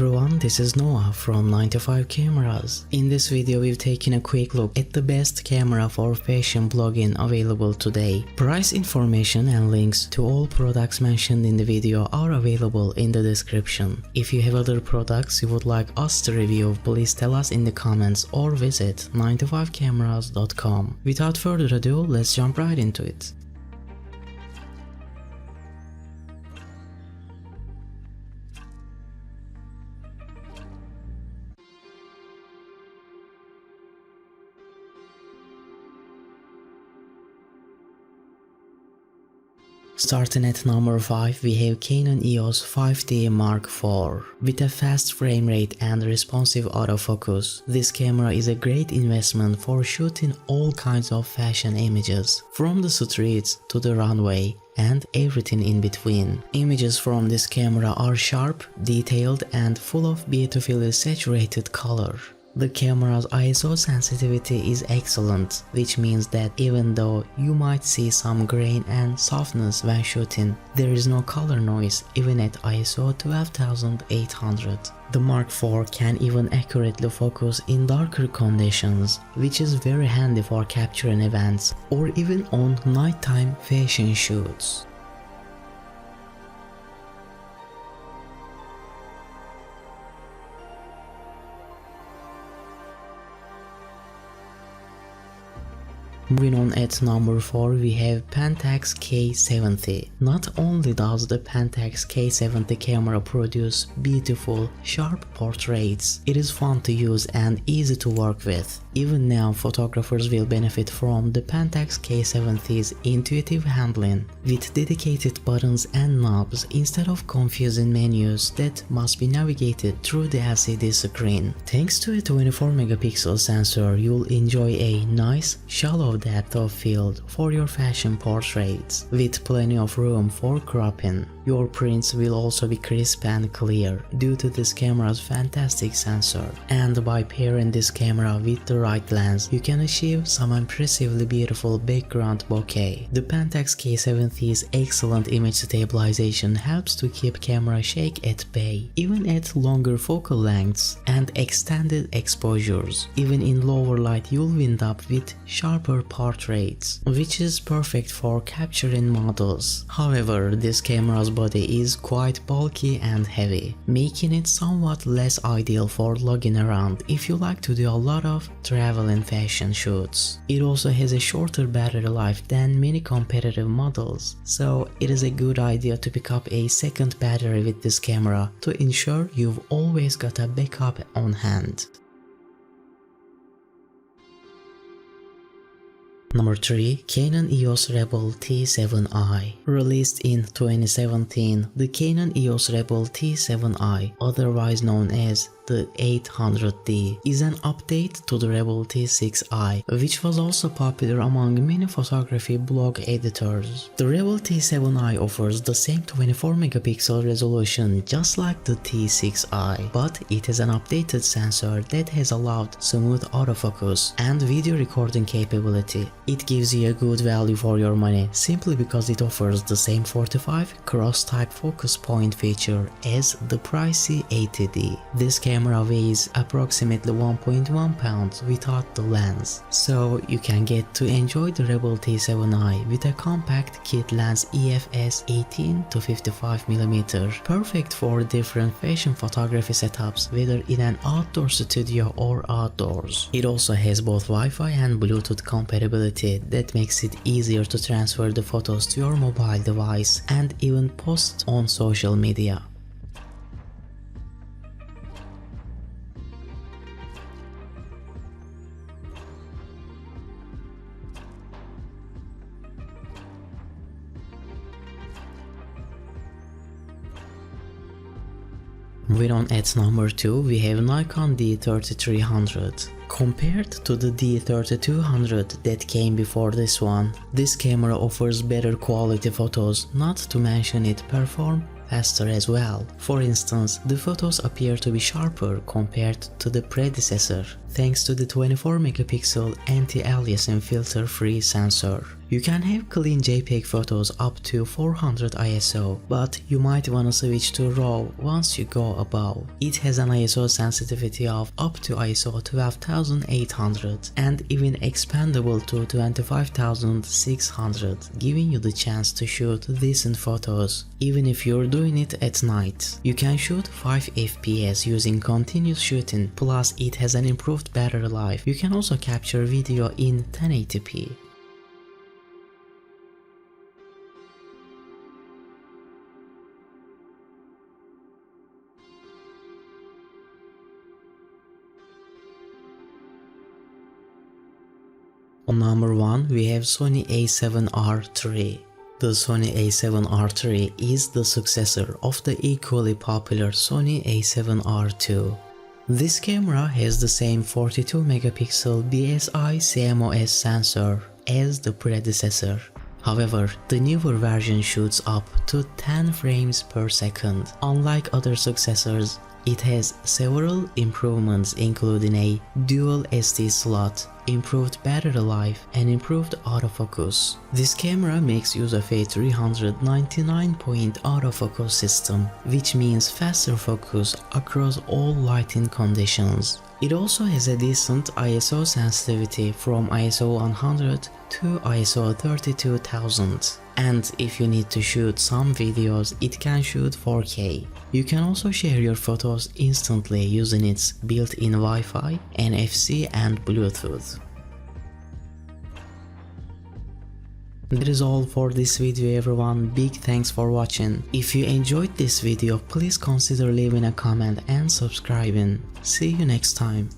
everyone, this is Noah from 95 Cameras. In this video we've taken a quick look at the best camera for fashion blogging available today. Price information and links to all products mentioned in the video are available in the description. If you have other products you would like us to review, please tell us in the comments or visit 95cameras.com. Without further ado, let's jump right into it. Starting at number 5, we have Canon EOS 5D Mark IV. With a fast frame rate and responsive autofocus, this camera is a great investment for shooting all kinds of fashion images, from the streets to the runway and everything in between. Images from this camera are sharp, detailed and full of beautifully saturated color. The camera's ISO sensitivity is excellent, which means that even though you might see some grain and softness when shooting, there is no color noise even at ISO 12800. The Mark IV can even accurately focus in darker conditions, which is very handy for capturing events or even on nighttime fashion shoots. Moving on, at number 4 we have Pentax K-70. Not only does the Pentax K-70 camera produce beautiful, sharp portraits, it is fun to use and easy to work with. Even now, photographers will benefit from the Pentax K-70's intuitive handling, with dedicated buttons and knobs instead of confusing menus that must be navigated through the LCD screen. Thanks to a 24-megapixel sensor, you'll enjoy a nice, shallow depth of field for your fashion portraits, with plenty of room for cropping. Your prints will also be crisp and clear due to this camera's fantastic sensor. And by pairing this camera with the right lens, you can achieve some impressively beautiful background bokeh. The Pentax K-70's excellent image stabilization helps to keep camera shake at bay, even at longer focal lengths and extended exposures. Even in lower light you'll end up with sharper portraits, which is perfect for capturing models. However, this camera's body is quite bulky and heavy, making it somewhat less ideal for lugging around if you like to do a lot of travel and fashion shoots. It also has a shorter battery life than many competitive models, so it is a good idea to pick up a second battery with this camera to ensure you've always got a backup on hand. Number 3. Canon EOS Rebel T7i. Released in 2017, the Canon EOS Rebel T7i, otherwise known as the 800D, is an update to the Rebel T6i, which was also popular among many photography blog editors. The Rebel T7i offers the same 24-megapixel resolution just like the T6i, but it has an updated sensor that has allowed smooth autofocus and video recording capability. It gives you a good value for your money simply because it offers the same 45 cross-type focus point feature as the pricey 80D. This camera weighs approximately 1.1 pounds without the lens, so you can get to enjoy the Rebel T7i with a compact kit lens EFS 18 to 55mm, perfect for different fashion photography setups whether in an outdoor studio or outdoors. It also has both Wi-Fi and Bluetooth compatibility that makes it easier to transfer the photos to your mobile device and even post on social media. Moving on, at number 2 we have Nikon D3300. Compared to the D3200 that came before this one, this camera offers better quality photos, not to mention it performs faster as well. For instance, the photos appear to be sharper compared to the predecessor. thanks to the 24 megapixel anti-aliasing filter-free sensor. You can have clean JPEG photos up to 400 ISO, but you might wanna switch to RAW once you go above. It has an ISO sensitivity of up to ISO 12800 and even expandable to 25600, giving you the chance to shoot decent photos. Even if you're doing it at night, you can shoot 5 FPS using continuous shooting, plus it has an improved battery life. You can also capture video in 1080p. On number 1, we have Sony a7R III. The Sony a7R III is the successor of the equally popular Sony a7R II. This camera has the same 42 megapixel BSI CMOS sensor as the predecessor. However, the newer version shoots up to 10 frames per second. Unlike other successors, it has several improvements including a dual SD slot, improved battery life, and improved autofocus. This camera makes use of a 399-point autofocus system, which means faster focus across all lighting conditions. It also has a decent ISO sensitivity from ISO 100 to ISO 32000. And if you need to shoot some videos, it can shoot 4K. You can also share your photos instantly using its built-in Wi-Fi, NFC and Bluetooth. That is all for this video everyone, big thanks for watching. If you enjoyed this video, please consider leaving a comment and subscribing. See you next time.